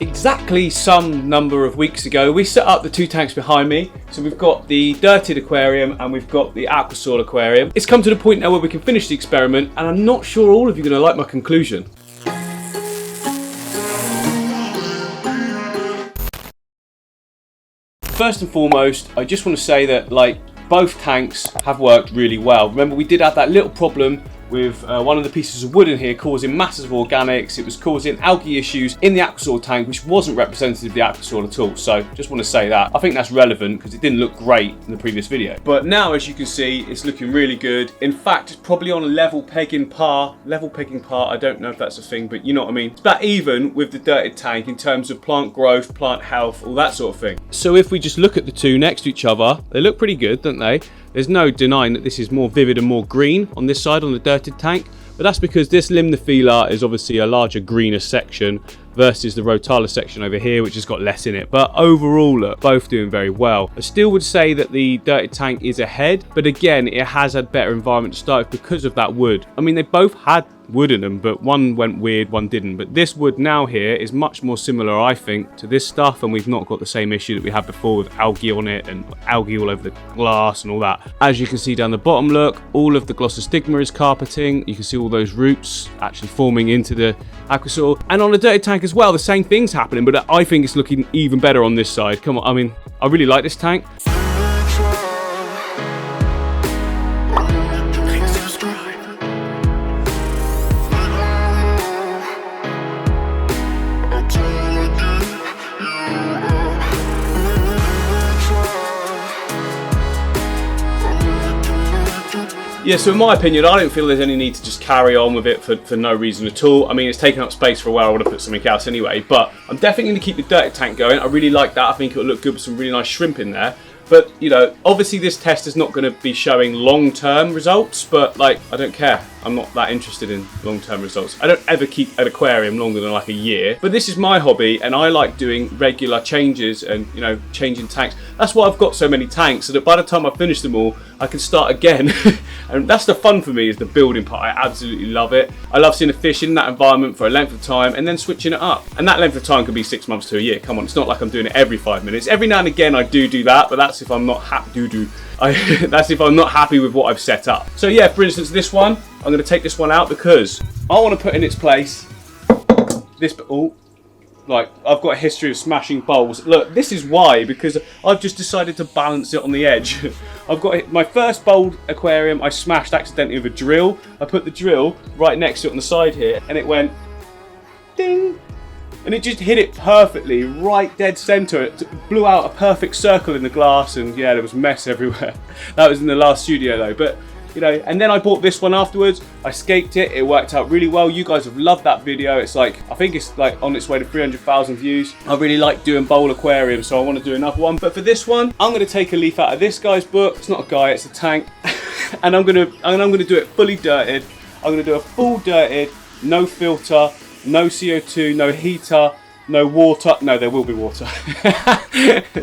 Exactly some number of weeks ago, we set up the two tanks behind me. So we've got the dirted aquarium and we've got the aquasoil aquarium. It's come to the point now where we can finish the experiment, and I'm not sure all of you are going to like my conclusion. First and foremost, I just want to say that both tanks have worked really well. Remember, we did have that little problem with one of the pieces of wood in here causing masses of organics. It was causing algae issues in the aquasoil tank, which wasn't representative of the aquasoil at all. So just want to say that. I think that's relevant because it didn't look great in the previous video. But now, as you can see, it's looking really good. In fact, it's probably on a level pegging par. Level pegging par, I don't know if that's a thing, but you know what I mean. It's about even with the dirted tank in terms of plant growth, plant health, all that sort of thing. So if we just look at the two next to each other, they look pretty good, don't they? There's no denying that this is more vivid and more green on this side, on the dirted tank, but that's because this limnophila is obviously a larger, greener section versus the rotala section over here, which has got less in it. But overall, look, both doing very well. I still would say that the dirted tank is ahead, but again, it has had better environment to start with because of that wood. I mean, they both had wood in them, but one went weird, one didn't. But this wood now here is much more similar, I think, to this stuff, and we've not got the same issue that we had before with algae on it and algae all over the glass and all that. As you can see down the bottom, look, all of the glossostigma is carpeting. You can see all those roots actually forming into the aquasoil. And on the dirty tank as well, the same thing's happening, but I think it's looking even better on this side. Come on, I mean, I really like this tank. Yeah, so in my opinion, I don't feel there's any need to just carry on with it for no reason at all. I mean, it's taken up space for a while. I would have put something else anyway, but I'm definitely going to keep the dirty tank going. I really like that. I think it'll look good with some really nice shrimp in there. But, you know, obviously this test is not going to be showing long-term results, but, I don't care. I'm not that interested in long-term results. I don't ever keep an aquarium longer than a year. But this is my hobby, and I like doing regular changes and, you know, changing tanks. That's why I've got so many tanks, so that by the time I finish them all, I can start again. And that's the fun for me, is the building part. I absolutely love it. I love seeing a fish in that environment for a length of time and then switching it up. And that length of time could be 6 months to a year. Come on, it's not like I'm doing it every 5 minutes. Every now and again I do that, but that's if I'm not happy. That's if I'm not happy with what I've set up. So yeah, for instance, this one, I'm going to take this one out because I want to put in its place this. I've got a history of smashing bowls. Look, this is why, because I've just decided to balance it on the edge. I've got my first bowl aquarium I smashed accidentally with a drill. I put the drill right next to it on the side here, and it went ding. And it just hit it perfectly, right dead centre. It blew out a perfect circle in the glass, and yeah, there was mess everywhere. That was in the last studio though, but you know, and then I bought this one afterwards. I scaped it, it worked out really well. You guys have loved that video. It's I think it's on its way to 300,000 views. I really like doing bowl aquariums, so I want to do another one. But for this one, I'm going to take a leaf out of this guy's book. It's not a guy, it's a tank. And I'm going to do it fully dirted. I'm going to do a full dirted, no filter, no CO2, no heater, no water. No, there will be water.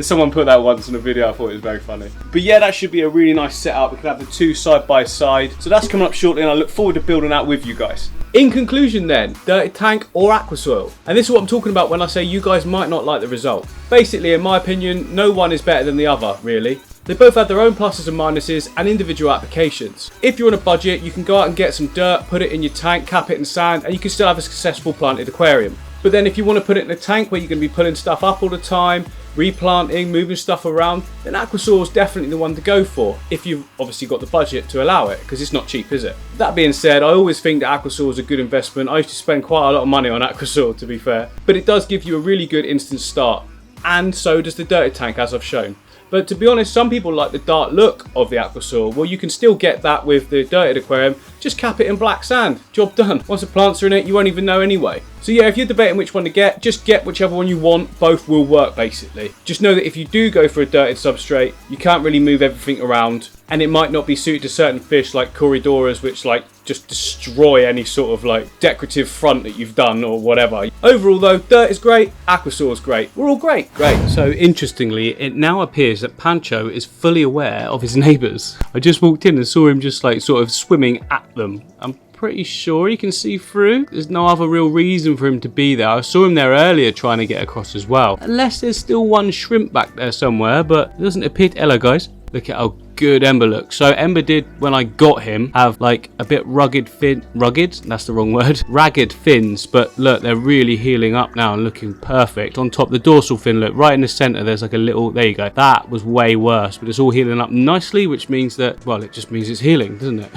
Someone put that once in a video. I thought it was very funny. But yeah, that should be a really nice setup. We can have the two side by side. So that's coming up shortly, and I look forward to building that with you guys. In conclusion then, dirty tank or aquasoil? And this is what I'm talking about when I say you guys might not like the result. Basically, in my opinion, no one is better than the other, really. They both have their own pluses and minuses and individual applications. If you're on a budget, you can go out and get some dirt, put it in your tank, cap it in sand, and you can still have a successful planted aquarium. But then if you want to put it in a tank where you're going to be pulling stuff up all the time, replanting, moving stuff around, then aquasoil is definitely the one to go for, if you've obviously got the budget to allow it, because it's not cheap, is it? That being said, I always think that aquasoil is a good investment. I used to spend quite a lot of money on aquasoil, to be fair, but it does give you a really good instant start, and so does the dirty tank, as I've shown. But to be honest, some people like the dark look of the aquasoil. Well, you can still get that with the dirted aquarium. Just cap it in black sand. Job done. Once the plants are in it, you won't even know anyway. So yeah, if you're debating which one to get, just get whichever one you want. Both will work, basically. Just know that if you do go for a dirted substrate, you can't really move everything around, and it might not be suited to certain fish like 𝐃𝐎𝐍'𝐿𝐴s, which just destroy any sort of decorative front that you've done or whatever. Overall though, dirt is great, aquasoil is great. We're all great. Great. So interestingly, it now appears that Pancho is fully aware of his neighbours. I just walked in and saw him just sort of swimming at them. I'm pretty sure he can see through. There's no other real reason for him to be there. I saw him there earlier trying to get across as well. Unless there's still one shrimp back there somewhere, but it doesn't appear to... Hello, guys. Look at how good Ember looks. So Ember did, when I got him, have like a bit rugged that's the wrong word, ragged fins, but look, they're really healing up now and looking perfect. On top, the dorsal fin, look, right in the center, there's like a little, there you go. That was way worse, but it's all healing up nicely, which means that, well, it just means it's healing, doesn't it?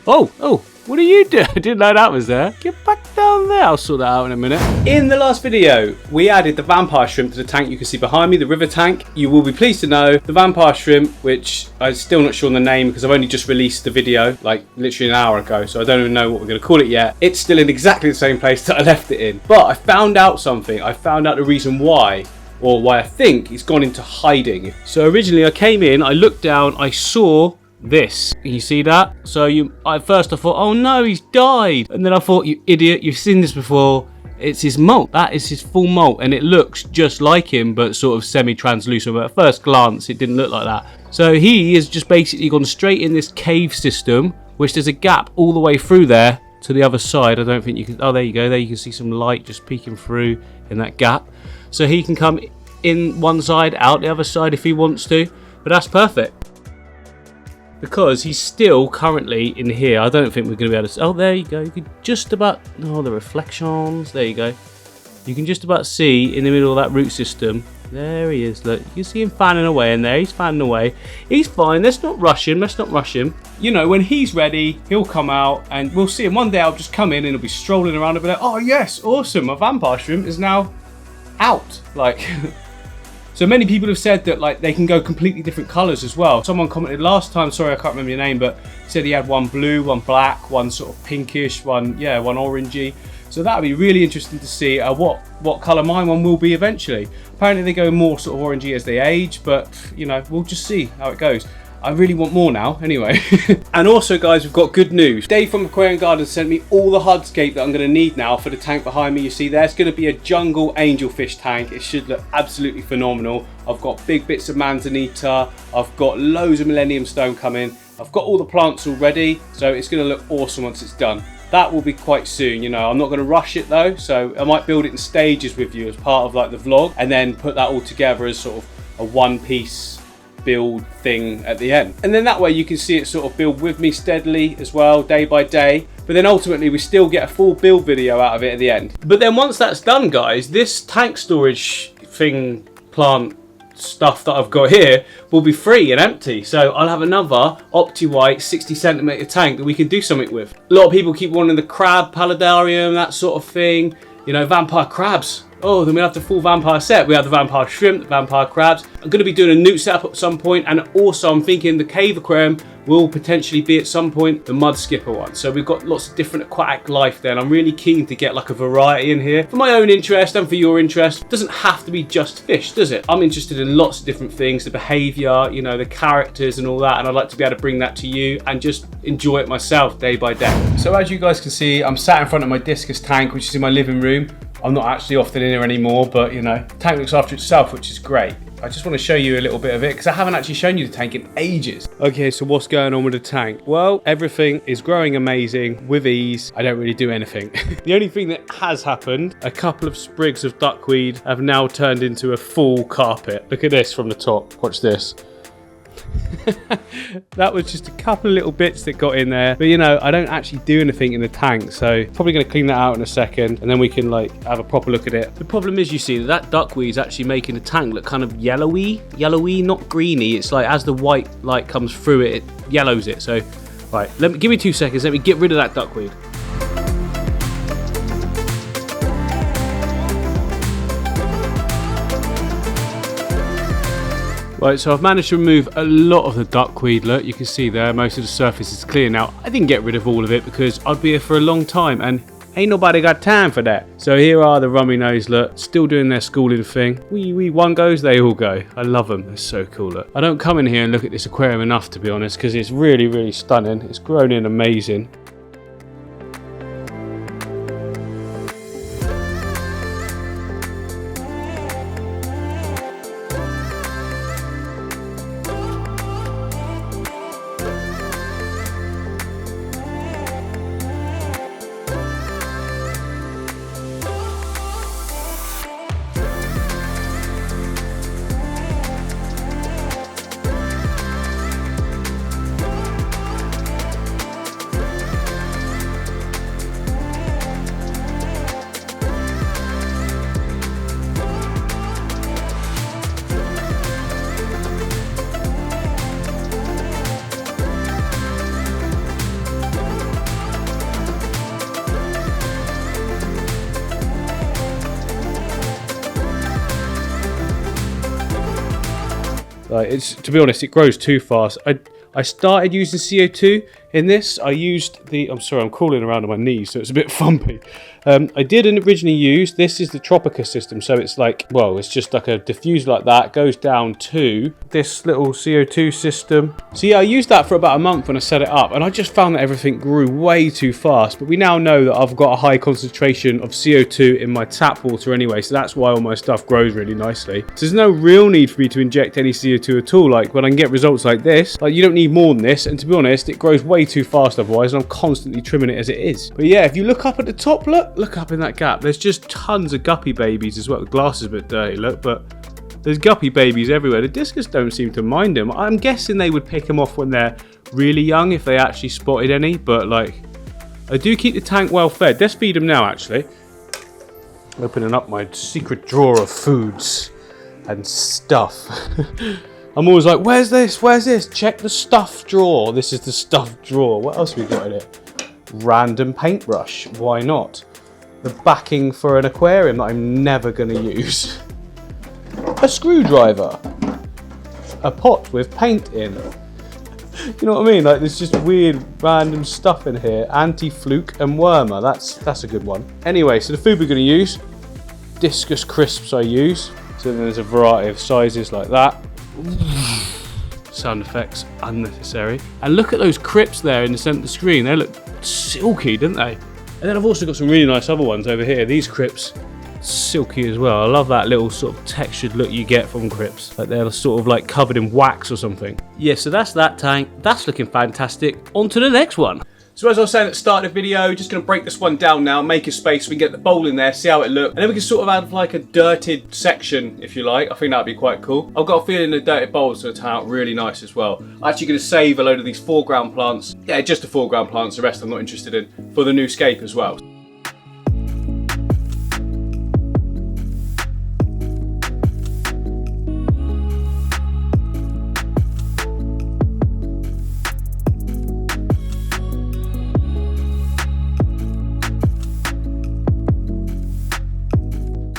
Oh, what are you doing? I didn't know that was there. Get back down there. I'll sort that out in a minute. In the last video, we added the vampire shrimp to the tank you can see behind me, the river tank. You will be pleased to know the vampire shrimp, which I'm still not sure on the name because I've only just released the video, like literally an hour ago, so I don't even know what we're going to call it yet. It's still in exactly the same place that I left it in. But I found out something. I found out the reason why, or why I think it's gone into hiding. So originally I came in, I looked down, I saw this. Can you see that? So I thought, oh no, he's died. And then I thought, you idiot, you've seen this before. It's his molt. That is his full molt, and it looks just like him, but sort of semi-translucent. But at first glance, it didn't look like that. So he has just basically gone straight in this cave system, which there's a gap all the way through there to the other side. I don't think you can. Oh, there you go. There you can see some light just peeking through in that gap. So he can come in one side, out the other side if he wants to. But that's perfect, because he's still currently in here. I don't think we're going to be able to... Oh, there you go. You can just about... Oh, the reflections. There you go. You can just about see in the middle of that root system. There he is. Look, you can see him fanning away in there. He's fanning away. He's fine. Let's not rush him. Let's not rush him. You know, when he's ready, he'll come out and we'll see him. One day I'll just come in and he'll be strolling around and be like, oh, yes, awesome. My vampire shrimp is now out. Like... So many people have said that like they can go completely different colours as well. Someone commented last time, sorry I can't remember your name, but said he had one blue, one black, one sort of pinkish, one orangey. So that would be really interesting to see what colour my one will be eventually. Apparently they go more sort of orangey as they age, but you know, we'll just see how it goes. I really want more now, anyway. And also, guys, we've got good news. Dave from Aquarium Garden sent me all the hardscape that I'm going to need now for the tank behind me. You see, there's going to be a jungle angelfish tank. It should look absolutely phenomenal. I've got big bits of manzanita. I've got loads of millennium stone coming. I've got all the plants all ready, so it's going to look awesome once it's done. That will be quite soon, you know. I'm not going to rush it though, so I might build it in stages with you as part of like the vlog, and then put that all together as sort of a one-piece build thing at the end. And then that way you can see it sort of build with me steadily as well, day by day. But then ultimately we still get a full build video out of it at the end. But then once that's done, guys, this tank storage thing, plant stuff that I've got here will be free and empty. So I'll have another OptiWhite 60cm tank that we can do something with. A lot of people keep wanting the crab paludarium, that sort of thing. You know, vampire crabs. Oh, then we have the full vampire set. We have the vampire shrimp, the vampire crabs. I'm going to be doing a newt setup at some point, and also I'm thinking the cave aquarium will potentially be at some point the mud skipper one. So we've got lots of different aquatic life there, and I'm really keen to get like a variety in here for my own interest and for your interest. It doesn't have to be just fish, does it? I'm interested in lots of different things, the behaviour, you know, the characters and all that, and I'd like to be able to bring that to you and just enjoy it myself day by day. So as you guys can see, I'm sat in front of my Discus tank, which is in my living room. I'm not actually often in here anymore, but you know, the tank looks after itself, which is great. I just want to show you a little bit of it because I haven't actually shown you the tank in ages. Okay, so what's going on with the tank? Well, everything is growing amazing with ease. I don't really do anything. The only thing that has happened, a couple of sprigs of duckweed have now turned into a full carpet. Look at this from the top. Watch this. That was just a couple of little bits that got in there, but you know, I don't actually do anything in the tank, so probably going to clean that out in a second and then we can like have a proper look at it. The problem is, you see that duckweed is actually making the tank look kind of yellowy, not greeny. It's like as the white light comes through it, it yellows it. So right, give me 2 seconds, let me get rid of that duckweed. Right, so I've managed to remove a lot of the duckweed. Look, you can see there, most of the surface is clear now. I didn't get rid of all of it because I'd be here for a long time and ain't nobody got time for that. So here are the rummy nose, look, still doing their schooling thing. Wee, one goes, they all go. I love them, they're so cool, look. I don't come in here and look at this aquarium enough, to be honest, because it's really, really stunning. It's grown in amazing. Like, it's, to be honest, it grows too fast. I started using CO2 in this. I used the, I'm sorry, I'm crawling around on my knees, so it's a bit fumpy. I didn't originally use, this is the Tropica system, so it's like, well, it's just like a diffuser like that, goes down to this little CO2 system. So yeah, I used that for about a month when I set it up, and I just found that everything grew way too fast. But we now know that I've got a high concentration of CO2 in my tap water anyway, so that's why all my stuff grows really nicely. So there's no real need for me to inject any CO2 at all. Like, when I can get results like this, like, you don't need more than this, and to be honest, it grows way too fast otherwise, and I'm constantly trimming it as it is. But yeah, if you look up at the top, look up in that gap, there's just tons of guppy babies as well. The glass is a bit dirty, look, but there's guppy babies everywhere. The Discus don't seem to mind them. I'm guessing they would pick them off when they're really young if they actually spotted any, but like, I do keep the tank well fed. Let's feed them now, actually. Opening up my secret drawer of foods and stuff. I'm always like, where's this? Where's this? Check the stuff drawer. This is the stuff drawer. What else have we got in it? Random paintbrush. Why not? The backing for an aquarium that I'm never going to use. A screwdriver. A pot with paint in. You know what I mean? Like, there's just weird random stuff in here. Anti-fluke and wormer. That's a good one. Anyway, so the food we're going to use. Discus crisps I use. So there's a variety of sizes like that. Sound effects unnecessary. And look at those crisps there in the centre of the screen. They look silky, don't they? And then I've also got some really nice other ones over here. These crisps, silky as well. I love that little sort of textured look you get from crisps. Like they're sort of like covered in wax or something. Yeah, so that's that tank. That's looking fantastic. On to the next one. So as I was saying at the start of the video, just going to break this one down now, make a space so we can get the bowl in there, see how it looks. And then we can sort of add like a dirted section, if you like. I think that'd be quite cool. I've got a feeling the dirted bowl is going to turn out really nice as well. I'm actually going to save a load of these foreground plants. Yeah, just the foreground plants, the rest I'm not interested in, for the new 𝐂𝐄𝐄 as well.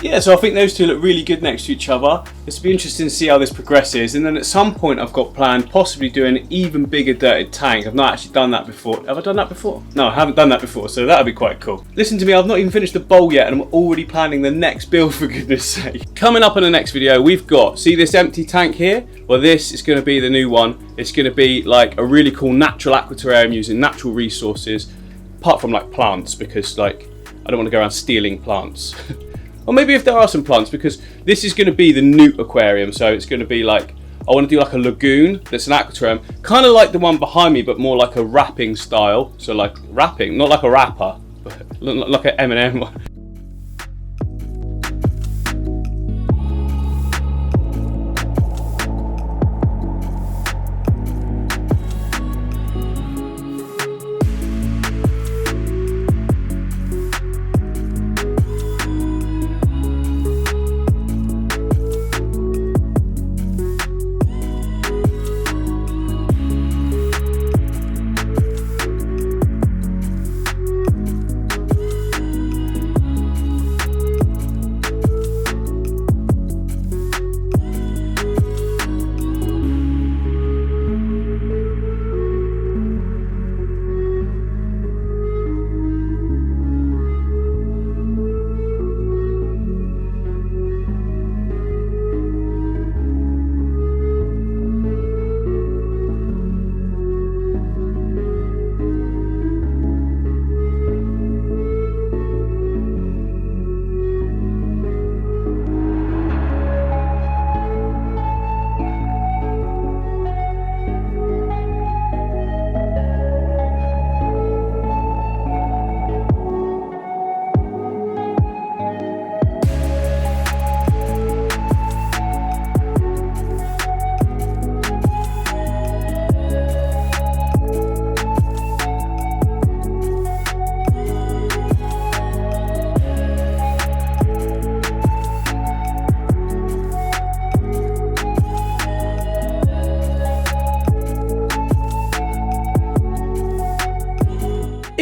Yeah, so I think those two look really good next to each other. This will be interesting to see how this progresses, and then at some point I've got planned possibly doing an even bigger dirted tank. I've not actually done that before. Have I done that before? No, I haven't done that before, so that'll be quite cool. Listen to me, I've not even finished the bowl yet, and I'm already planning the next build, for goodness sake. Coming up in the next video, we've got, see this empty tank here? Well, this is going to be the new one. It's going to be like a really cool natural aquatorium using natural resources, apart from like plants, because like I don't want to go around stealing plants. Or maybe if there are some plants, because this is going to be the new aquarium, so it's going to be like, I want to do like a lagoon that's an aquatorium, kind of like the one behind me, but more like a wrapping style. So like wrapping, not like a rapper, but like an M&M.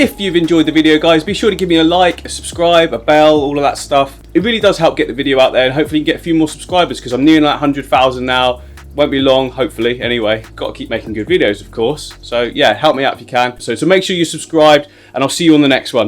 If you've enjoyed the video, guys, be sure to give me a like, a subscribe, a bell, all of that stuff. It really does help get the video out there, and hopefully get a few more subscribers, because I'm nearing like 100,000 now. Won't be long, hopefully. Anyway, got to keep making good videos, of course. So yeah, help me out if you can. So make sure you're subscribed, and I'll see you on the next one.